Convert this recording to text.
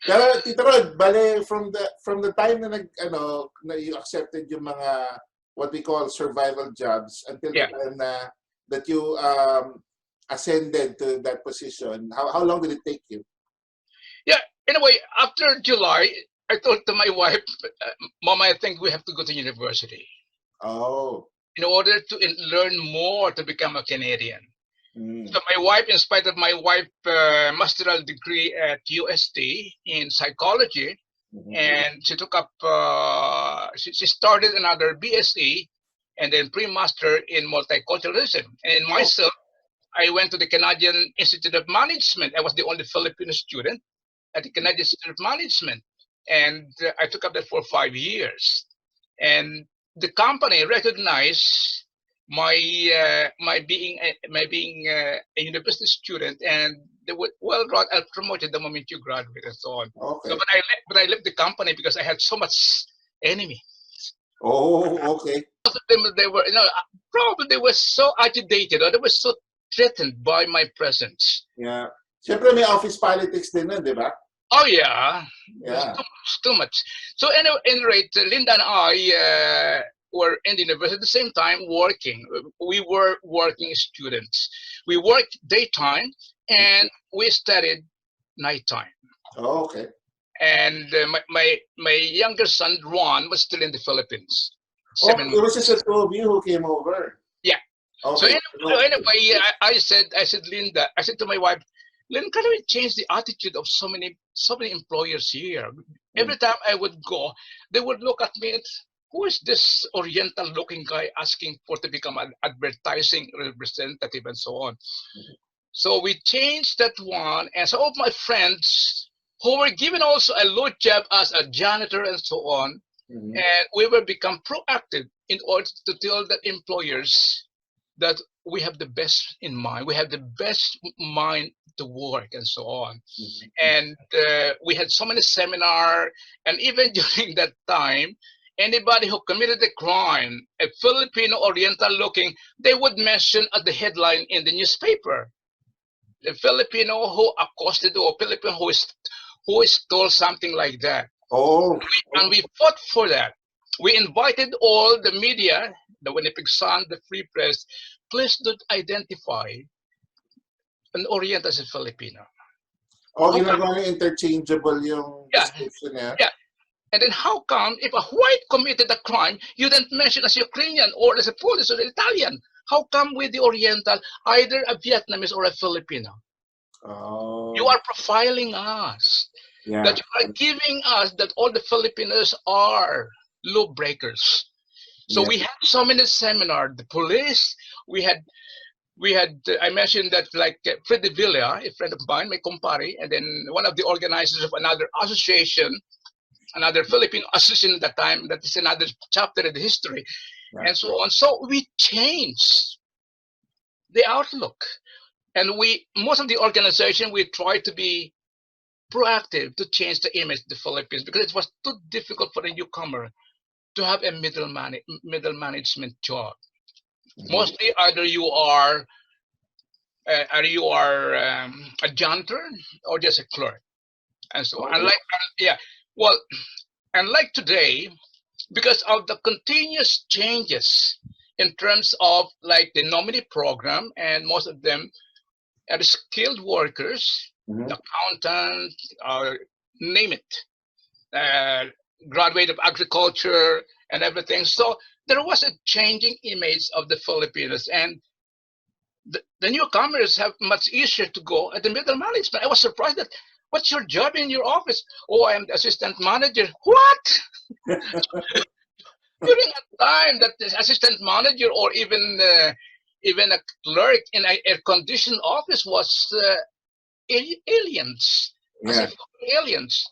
Pero Tito Rod, bale from the time na na you accepted yung mga what we call survival jobs until the Yeah. time na that you ascended to that position, how long did it take you? Yeah, in a way, after July, I told to my wife, Mom, I think we have to go to university Oh. in order to learn more to become a Canadian. Mm. So my wife, in spite of my wife master's degree at UST in psychology, and she took up, she started another BSc and then pre-master in multiculturalism. And myself, I went to the Canadian Institute of Management. I was the only Filipino student at the Canadian Institute of Management, and I took up that for 5 years. And the company recognized my being a university student, and they would, well, Rod, I'll promote you the moment you graduate and so on. Okay. So, but I left the company because I had so much enemy. Oh, okay. Most of them, they were, probably they were so agitated or they were so threatened by my presence. Yeah. Siyempre may office politics din nun, di ba? Oh yeah, Yeah. too much. So anyway, at any rate, Linda and I were in the university at the same time working. We were working students. We worked daytime and we studied nighttime. Oh, okay. And my younger son Ron was still in the Philippines. Oh, it was just the two of you who came over. Yeah. Okay. So anyway, I said Linda, I said to my wife, Lynn, can we change the attitude of so many employers here? Every time I would go, they would look at me and, who is this Oriental looking guy asking for to become an advertising representative and so on. So we changed that one, and some of my friends who were given also a low job as a janitor and so on, and we will become proactive in order to tell the employers that we have the best in mind. We have the best mind to work and so on. And we had so many seminars, and even during that time, anybody who committed a crime, a Filipino Oriental looking, they would mention at the headline in the newspaper, the Filipino who accosted or Filipino who stole something like that. Oh. And we fought for that. We invited all the media, the Winnipeg Sun, the Free Press, please don't identify an Oriental as a Filipino. Oh, ginagawa niyo interchangeable yung description niya? Yeah. And then how come if a white committed a crime, you didn't mention as Ukrainian or as a Polish or Italian? How come with the Oriental, either a Vietnamese or a Filipino? Oh. You are profiling us. Yeah. That you are giving us that all the Filipinos are law breakers. So we had so many seminars. The police, we had. I mentioned that like Freddy Villa, a friend of mine, my compare, and then one of the organizers of another association, another Filipino association at that time. That is another chapter in the history, and so on. So we changed the outlook, and most of the organization we tried to be proactive to change the image of the Philippines because it was too difficult for a newcomer to have a middle management job. Mostly, either you are a janitor or just a clerk, and so on. Unlike today, because of the continuous changes in terms of like the nominee program, and most of them are skilled workers, the accountant, name it, graduate of agriculture and everything. So there was a changing image of the Filipinos, and the newcomers have much easier to go at the middle management. I was surprised that, what's your job in your office? Oh, I'm the assistant manager. What? During a time that the assistant manager or even a clerk in an air-conditioned office was aliens. As if aliens.